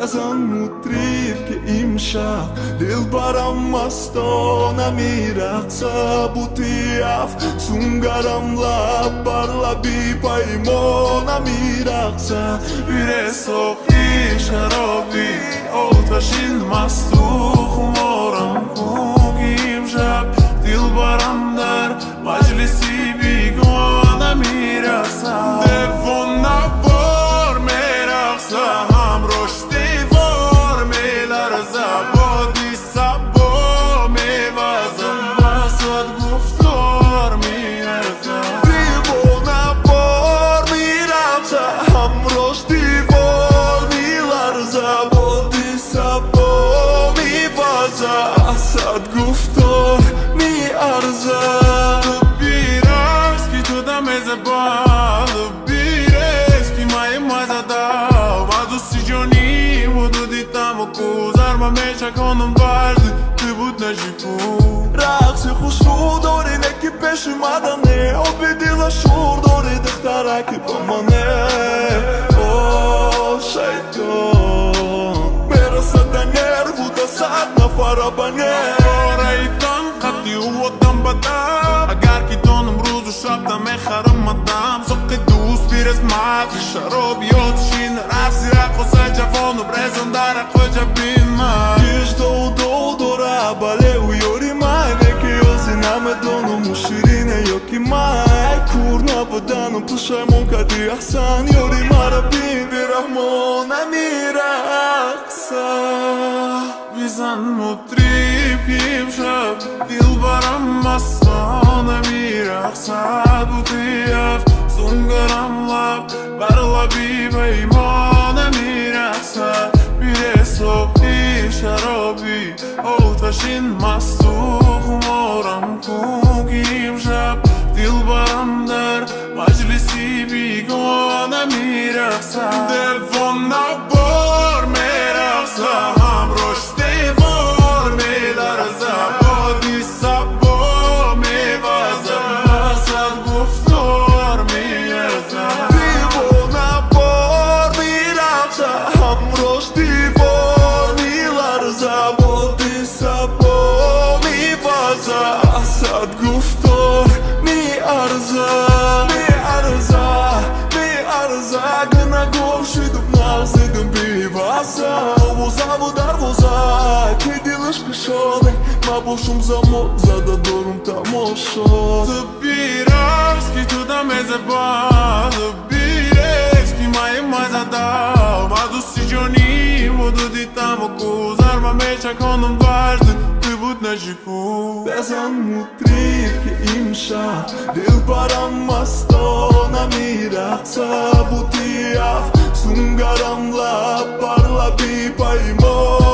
بزن مطرب که امشب دلبرم مستانه میرقصه بوتیف سونگرم لب بر لبی پیمانه میرقصه بیره ساقی شرابی آتشین مست و خمارم خوگی امشب دلبرم در مجلسی بیگانه میرقصه دیوانه بار میرقصه همراش دیوار میلرزه بادی سبا میوزه وسط گفتار میرزه دیوانه بار میرقصه همراش دیوار میلرزه بادی سبا میوزه وسط گفتار میارزه چکانم برد ти будь на жику رقص خوشرو داری نکی پیش اومدنه آبیدیلا شور داری دخترکی با منه اوه شیطان برسد نرو دست نفر بنه رایتان قطی و ودم بدم اگر که دان امروز و شب دم خرم مدم سق دوست بیرز مد شراب یادشین رفسی رقصه جوان و برزن در خوجه بیمه بله و یوری مای که یازی نمیدونم شیرینه یا که مای کور نبودنم تو شایمون کدی احسن یوری مرا بین بیرحمان نمیرقصه بیزن مطریب که امشب دلبرم مستانه میرقصه بوتیف سونگرم لب بر لبی پیمانه میرقصه بیره ساقی شرابی آتشین مست و خمارم خوگی امشب دلبرم در مجلسی بیگانه میرقصه دیوانه بار میرقصه همراش دیوار میلرزه بادی سبا میوزه وسط گفتار میرزه دیوانه بار میرقصه همراش دیوار میلرزه بادی سبا میوزه وسط گفتار میارزه گنه گوشیدم نغزیدم بیوزه وزه و دروازه که دیلش کشاده ما باشم زمان زده دارم تماشا تو بیرقص که تو دمزه با تو بیرقص که مای مزده ما دوستی جانی و دو دیتم و کوزر و میچکانم برد ти будь на жику بزن مطرب که امشب دلبرم مستانه میرقصه بوتیف سونگرم لب بر لبی پیمان